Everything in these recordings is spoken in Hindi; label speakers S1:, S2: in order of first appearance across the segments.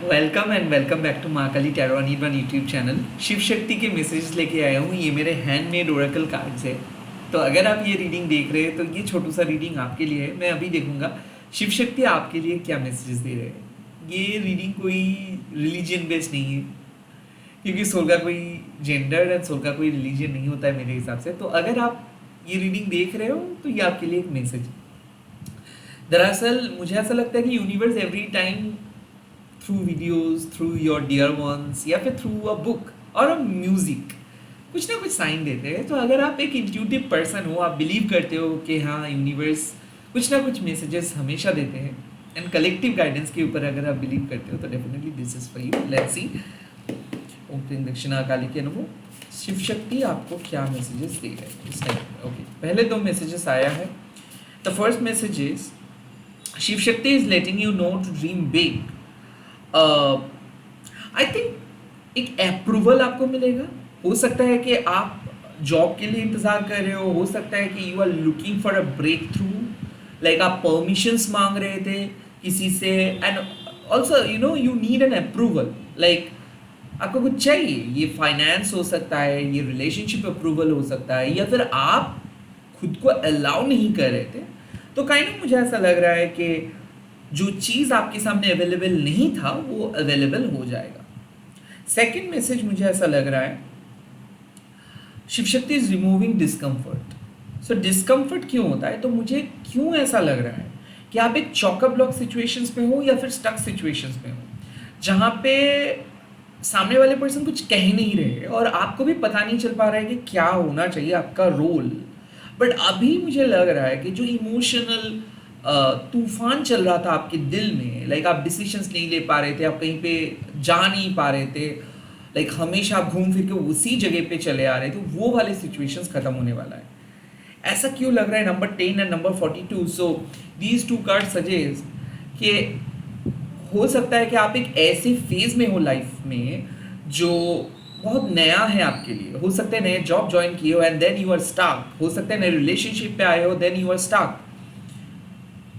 S1: Welcome and welcome back to Mahakali tarot Anirban YouTube channel. Shiv Shakti के मैसेजेस लेके आया हूँ। ये मेरे हैंडमेड ओरेकल कार्ड्स है। तो अगर आप ये रीडिंग देख रहे हैं तो ये छोटू सा रीडिंग आपके लिए है। मैं अभी देखूंगा शिव शक्ति आपके लिए क्या मैसेजेस दे रहे हैं। ये रीडिंग कोई रिलीजन बेस्ड नहीं है, क्योंकि सोल का कोई जेंडर एंड सोल का कोई रिलीजन नहीं होता है मेरे हिसाब से। तो अगर आप ये रीडिंग देख रहे हो तो ये आपके लिए एक मैसेज है। दरअसल मुझे ऐसा लगता है कि universe every time through videos, through your dear ones, या फिर थ्रू अ बुक और अ म्यूजिक कुछ ना कुछ साइन देते हैं। तो अगर आप एक इंट्यूटिव पर्सन हो, आप बिलीव करते हो कि हाँ यूनिवर्स कुछ ना कुछ मैसेजेस हमेशा देते हैं एंड कलेक्टिव गाइडेंस के ऊपर अगर आप बिलीव करते हो तो definitely this is for you. Let's see. Om Kleem Dakshina काली के नमो। शिव शक्ति आपको क्या मैसेजेस दे रहे हैं इस टाइम। ओके, पहले दो मैसेजेस आया है। The first message is Shiv Shakti is letting you know to dream big. I think एक अप्रूवल आपको मिलेगा। हो सकता है कि आप जॉब के लिए इंतज़ार कर रहे हो सकता है कि you are looking for a break through, like आप परमिशंस मांग रहे थे किसी से, and also you need an approval. Like आपको कुछ चाहिए, ये फाइनेंस हो सकता है, ये रिलेशनशिप अप्रूवल हो सकता है, या फिर आप खुद को अलाउ नहीं कर रहे थे। तो काइंड ऑफ मुझे ऐसा लग रहा है कि जो चीज़ आपके सामने अवेलेबल नहीं था वो अवेलेबल हो जाएगा। सेकंड मैसेज मुझे ऐसा लग रहा है Shiv Shakti is removing discomfort. So discomfort क्यों होता है, तो मुझे क्यों ऐसा लग रहा है कि आप एक चॉक ब्लॉक सिचुएशंस में हो या फिर स्टक सिचुएशंस में हो जहाँ पे सामने वाले पर्सन कुछ कह नहीं रहे और आपको भी पता नहीं चल पा रहा है कि क्या होना चाहिए आपका रोल। बट अभी मुझे लग रहा है कि जो इमोशनल तूफान चल रहा था आपके दिल में, लाइक आप डिसीजंस नहीं ले पा रहे थे, आप कहीं पे जा नहीं पा रहे थे, लाइक हमेशा आप घूम फिर के उसी जगह पे चले आ रहे थे, वो वाले सिचुएशंस खत्म होने वाला है। ऐसा क्यों लग रहा है number 10 and number 42। So these two card suggest कि हो सकता है कि आप एक ऐसे फेज में हो लाइफ में जो बहुत नया है आपके लिए। हो सकता है नए जॉब ज्वाइन किए हो and then you are stuck. हो सकता है नए रिलेशनशिप पे आए हो देन यू आर स्टक।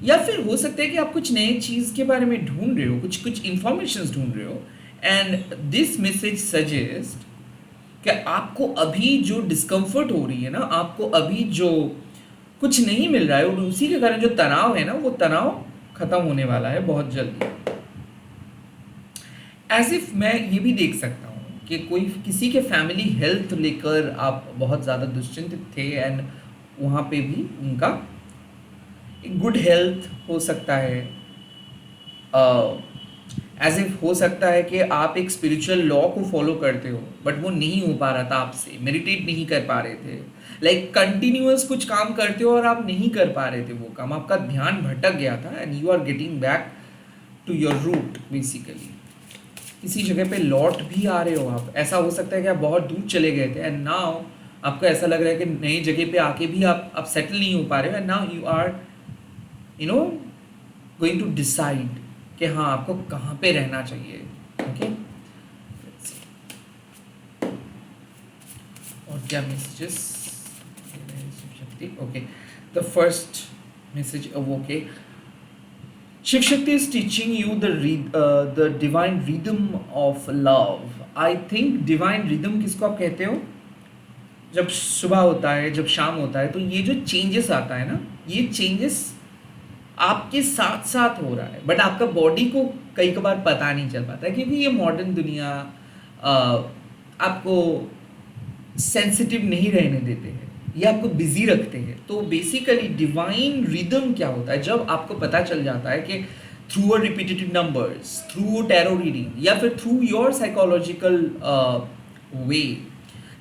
S1: या फिर हो सकता है कि आप कुछ नए चीज़ के बारे में ढूंढ रहे हो, कुछ कुछ इंफॉर्मेशन ढूंढ रहे हो, एंड दिस मैसेज सजेस्ट कि आपको अभी जो डिस्कम्फर्ट हो रही है ना, आपको अभी जो कुछ नहीं मिल रहा है और उसी के कारण जो तनाव है ना, वो तनाव खत्म होने वाला है बहुत जल्दी। एज इफ मैं ये भी देख सकता हूँ कि कोई किसी के फैमिली हेल्थ लेकर आप बहुत ज़्यादा दुश्चिंतित थे एंड वहाँ पे भी उनका गुड हेल्थ हो सकता है। एज इफ हो सकता है कि आप एक स्पिरिचुअल लॉ को फॉलो करते हो बट वो नहीं हो पा रहा था आपसे, मेडिटेट नहीं कर पा रहे थे, लाइक कंटिन्यूअस कुछ काम करते हो और आप नहीं कर पा रहे थे वो काम, आपका ध्यान भटक गया था and you are getting back to your root basically. किसी जगह पे लौट भी आ रहे हो आप। ऐसा हो सकता है कि आप बहुत दूर चले गए थे एंड नाउ आपको ऐसा लग रहा है कि नई जगह पे आके भी आप सेटल नहीं हो पा रहे हो and now you are going to decide कि हाँ आपको कहाँ पे रहना चाहिए। ओके, और क्या messages. Okay, the first message okay, Shiv Shakti is teaching you the divine rhythm of love. I think divine rhythm किसको आप कहते हो, जब सुबह होता है जब शाम होता है तो ये जो चेंजेस आता है ना, ये चेंजेस आपके साथ साथ हो रहा है बट आपका बॉडी को कई बार पता नहीं चल पाता है, क्योंकि ये मॉडर्न दुनिया आपको सेंसिटिव नहीं रहने देते हैं, ये आपको बिजी रखते हैं। तो बेसिकली डिवाइन रिदम क्या होता है, जब आपको पता चल जाता है कि through a repetitive numbers, through tarot reading, या फिर थ्रू योर साइकोलॉजिकल वे,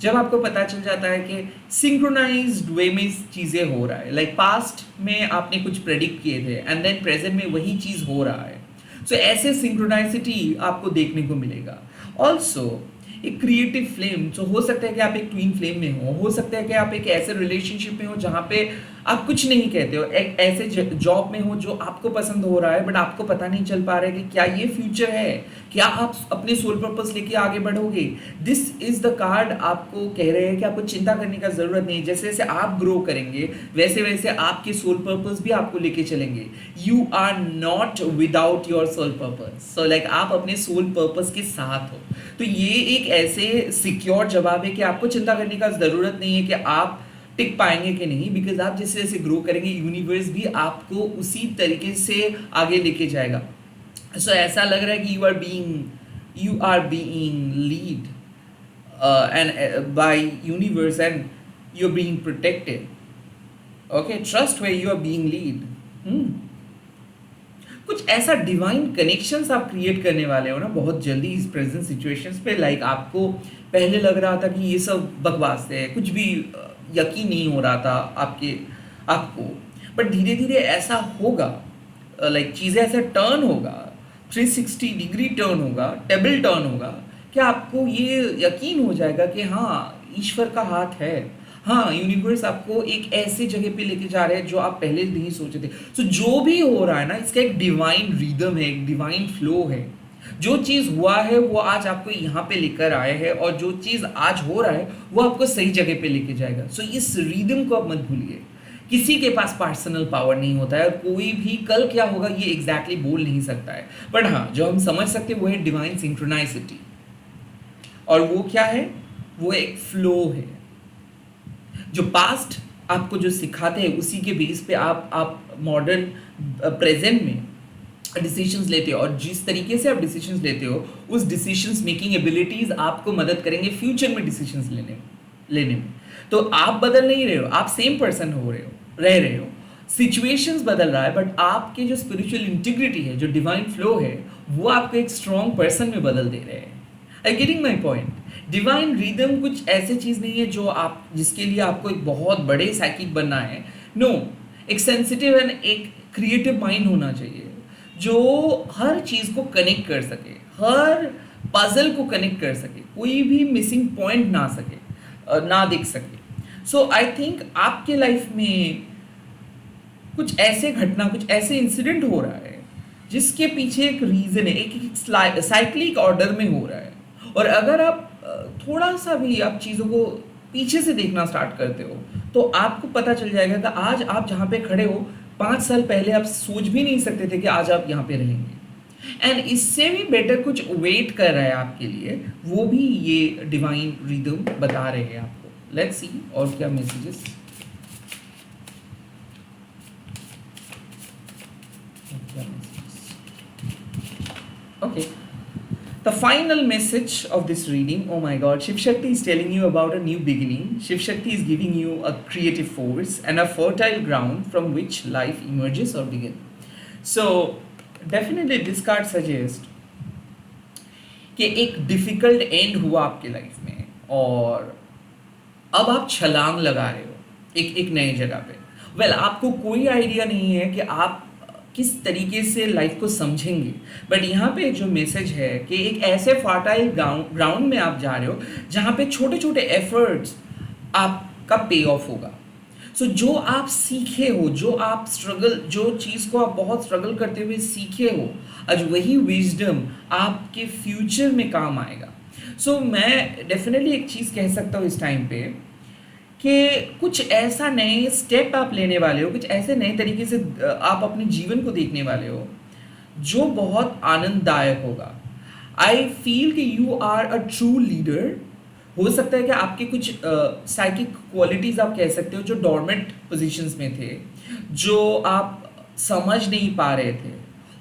S1: जब आपको पता चल जाता है कि सिंक्रोनाइज्ड वे में चीज़ें हो रहा है, लाइक पास्ट में आपने कुछ प्रेडिक्ट किए थे एंड देन प्रेजेंट में वही चीज़ हो रहा है। सो ऐसे सिंक्रोनाइसिटी आपको देखने को मिलेगा। ऑल्सो एक क्रिएटिव फ्लेम, तो हो सकता है कि आप एक ट्विन फ्लेम में हो सकता है कि आप एक ऐसे रिलेशनशिप में हो जहाँ पे आप कुछ नहीं कहते हो, एक ऐसे जॉब में हो जो आपको पसंद हो रहा है बट आपको पता नहीं चल पा रहा है कि क्या ये फ्यूचर है, क्या आप अपने सोल पर्पस लेके आगे बढ़ोगे। दिस इज द कार्ड आपको कह रहे हैं कि आपको चिंता करने का जरूरत नहीं, जैसे जैसे आप ग्रो करेंगे वैसे वैसे आपके सोल पर्पस भी आपको लेके चलेंगे। You are not without your soul purpose, so like आप अपने सोल पर्पस के साथ हो। तो ये एक ऐसे सिक्योर जवाब है कि आपको चिंता करने का जरूरत नहीं है कि आप टिक पाएंगे कि नहीं, बिकॉज आप जैसे जैसे ग्रो करेंगे यूनिवर्स भी आपको उसी तरीके से आगे लेके जाएगा। सो ऐसा लग रहा है कि you are being lead and by universe and you are being protected. Okay, trust way you are being lead. कुछ ऐसा डिवाइन कनेक्शंस आप क्रिएट करने वाले हो ना बहुत जल्दी इस प्रेजेंट सिचुएशंस पे। लाइक आपको पहले लग रहा था कि ये सब बकवास है, कुछ भी यकीन नहीं हो रहा था आपको, बट धीरे धीरे ऐसा होगा, लाइक चीज़ें ऐसे टर्न होगा, 360 डिग्री टर्न होगा, टेबल टर्न होगा, कि आपको ये यकीन हो जाएगा कि हाँ ईश्वर का हाथ है, हाँ यूनिवर्स आपको एक ऐसे जगह पे लेके जा रहे हैं जो आप पहले नहीं सोचे थे। सो जो भी हो रहा है ना इसका एक डिवाइन रिदम है, एक डिवाइन फ्लो है। जो चीज़ हुआ है वो आज आपको यहाँ पे लेकर आए हैं, और जो चीज़ आज हो रहा है वो आपको सही जगह पे लेके जाएगा। सो इस रिदम को आप मत भूलिए। किसी के पास पर्सनल पावर नहीं होता है, और कोई भी कल क्या होगा ये एग्जैक्टली बोल नहीं सकता है, बट हाँ जो हम समझ सकते हैं वो है डिवाइन सिंक्रोनाइसिटी। और वो क्या है, वो एक फ्लो है। जो पास्ट आपको जो सिखाते हैं उसी के बेस पे आप मॉडर्न प्रेजेंट में डिसीजंस लेते हो, और जिस तरीके से आप डिसीजंस लेते हो उस डिसीजंस मेकिंग एबिलिटीज आपको मदद करेंगे फ्यूचर में डिसीजंस लेने में। तो आप बदल नहीं रहे हो, आप सेम पर्सन रह रहे हो, सिचुएशंस बदल रहा है, बट आपके जो स्पिरिचुअल इंटीग्रिटी है, जो डिवाइन फ्लो है, वो आपको एक स्ट्रॉन्ग पर्सन में बदल दे रहे हैं। I getting my point. Divine rhythm कुछ ऐसी चीज़ नहीं है जो आप जिसके लिए आपको एक बहुत बड़े साइकिक बनना है। नो, एक सेंसिटिव एंड एक क्रिएटिव माइंड होना चाहिए जो हर चीज़ को कनेक्ट कर सके, हर पजल को कनेक्ट कर सके, कोई भी मिसिंग पॉइंट ना दिख सके। सो आई थिंक आपके लाइफ में कुछ ऐसे घटना, कुछ ऐसे इंसिडेंट हो रहा है जिसके पीछे एक रीज़न है, एक साइक्लिक ऑर्डर में हो रहा है। और अगर आप थोड़ा सा भी आप चीज़ों को पीछे से देखना स्टार्ट करते हो तो आपको पता चल जाएगा कि आज आप जहाँ पे खड़े हो 5 साल पहले आप सोच भी नहीं सकते थे कि आज आप यहाँ पे रहेंगे। एंड इससे भी बेटर कुछ वेट कर रहा है आपके लिए, वो भी ये डिवाइन रिदम बता रहे हैं आपको। लेट्स सी और क्या messages. Okay, the final message of this reading, oh my god, Shiv Shakti is telling you about a new beginning. Shiv Shakti is giving you a creative force and a fertile ground from which life emerges or begins. So definitely this card suggests कि एक difficult end हुआ आपके लाइफ में और अब आप छलांग लगा रहे हो एक नई जगह पे। वेल आपको कोई आइडिया नहीं है कि आप किस तरीके से लाइफ को समझेंगे, बट यहाँ पे जो मैसेज है कि एक ऐसे फर्टाइल ग्राउंड में आप जा रहे हो जहाँ पे छोटे छोटे एफर्ट्स आपका पे ऑफ होगा। सो जो आप सीखे हो, जो चीज़ को आप बहुत स्ट्रगल करते हुए सीखे हो, आज वही विजडम आपके फ्यूचर में काम आएगा। सो मैं डेफिनेटली एक चीज़ कह सकता हूँ इस टाइम पे कि कुछ ऐसा नए स्टेप आप लेने वाले हो, कुछ ऐसे नए तरीके से आप अपने जीवन को देखने वाले हो जो बहुत आनंददायक होगा। आई फील कि you are a true leader. हो सकता है कि आपके कुछ साइकिक क्वालिटीज़ आप कह सकते हो जो डॉर्मेंट पोजीशंस में थे, जो आप समझ नहीं पा रहे थे,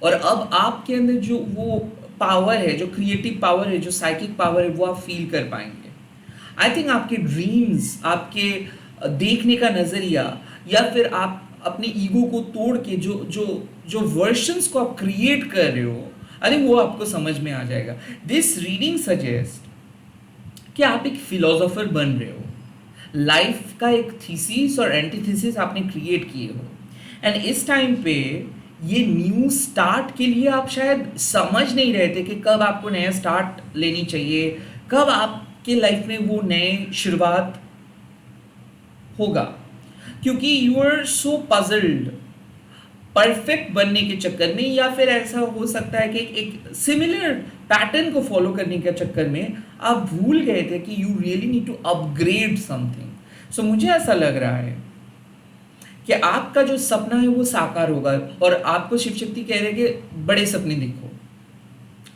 S1: और अब आपके अंदर जो वो पावर है, जो क्रिएटिव पावर है, जो साइकिक पावर है, वो आप फील कर पाएंगे। आई थिंक आपके ड्रीम्स, आपके देखने का नज़रिया, या फिर आप अपने ईगो को तोड़ के जो वर्शंस को आप क्रिएट कर रहे हो, आई थिंक वो आपको समझ में आ जाएगा। दिस रीडिंग सजेस्ट कि आप एक फिलोसोफर बन रहे हो, लाइफ का एक थीसिस और एंटीथीसिस आपने क्रिएट किए हो, एंड इस टाइम पे ये न्यू स्टार्ट के लिए आप शायद समझ नहीं रहे थे कि कब आपको नया स्टार्ट लेनी चाहिए, कब आप कि लाइफ में वो नए शुरुआत होगा। क्योंकि you are so puzzled perfect बनने के चक्कर में, या फिर ऐसा हो सकता है कि एक सिमिलर पैटर्न को फॉलो करने के चक्कर में आप भूल गए थे कि you really need to upgrade something. So मुझे ऐसा लग रहा है कि आपका जो सपना है वो साकार होगा, और आपको शिव शक्ति कह रहे हैं कि बड़े सपने देखो,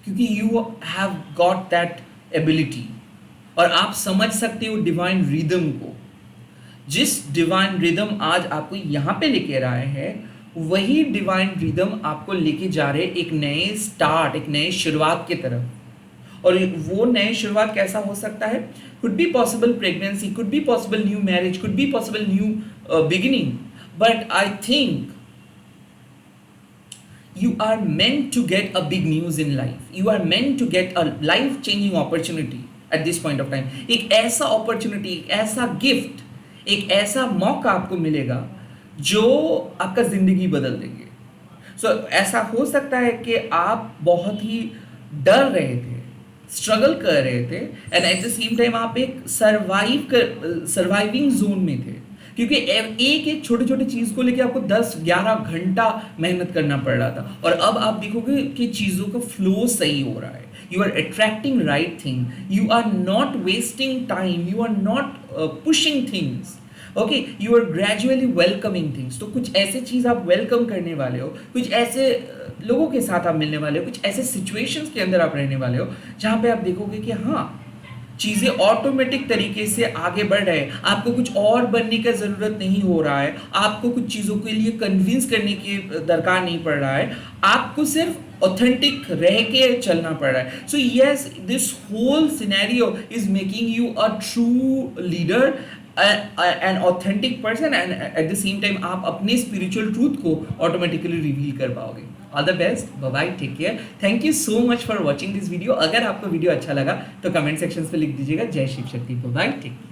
S1: क्योंकि you have got that ability, और आप समझ सकते हो डिवाइन रिदम को। जिस डिवाइन रिदम आज आपको यहाँ पे लेके आए हैं, वही डिवाइन रिदम आपको लेके जा रहे एक नए स्टार्ट, एक नए शुरुआत की तरफ। और वो नए शुरुआत कैसा हो सकता है? Could be possible pregnancy, could be possible new marriage, could be possible new beginning, but I think you are meant to get a big news in life. You are meant to get a life changing opportunity at this point of time. एक ऐसा opportunity, एक ऐसा gift, एक ऐसा मौका आपको मिलेगा जो आपका जिंदगी बदल देंगे। So ऐसा हो सकता है कि आप बहुत ही डर रहे थे, स्ट्रगल कर रहे थे, and at the same time आप एक सर्वाइविंग जोन में थे, क्योंकि एक एक छोटे छोटे चीज़ को लेके आपको 10-11 घंटा मेहनत करना पड़ रहा था। और अब आप देखोगे कि चीज़ों का फ्लो सही हो रहा है, you are attracting right thing, you are not wasting time, you are not pushing things, okay, you are gradually welcoming things. तो कुछ ऐसे चीज़ आप वेलकम करने वाले हो, कुछ ऐसे लोगों के साथ आप मिलने वाले हो, कुछ ऐसे सिचुएशंस के अंदर आप रहने वाले हो जहाँ पे आप देखोगे कि हाँ, चीज़ें ऑटोमेटिक तरीके से आगे बढ़ रहे हैं, आपको कुछ और बनने का ज़रूरत नहीं हो रहा है, आपको कुछ चीज़ों के लिए कन्विंस करने की दरकार नहीं पड़ रहा है, आपको सिर्फ ऑथेंटिक रह के चलना पड़ रहा है। So yes, this whole scenario is making you a true leader, an authentic person, and at the same time आप अपने स्पिरिचुअल ट्रूथ को ऑटोमेटिकली रिवील कर पाओगे। All the best, bye bye, take care, thank you so much for watching this video. अगर आपको वीडियो अच्छा लगा तो कमेंट सेक्शन पे लिख दीजिएगा जय Shiv Shakti. Bye bye, take care.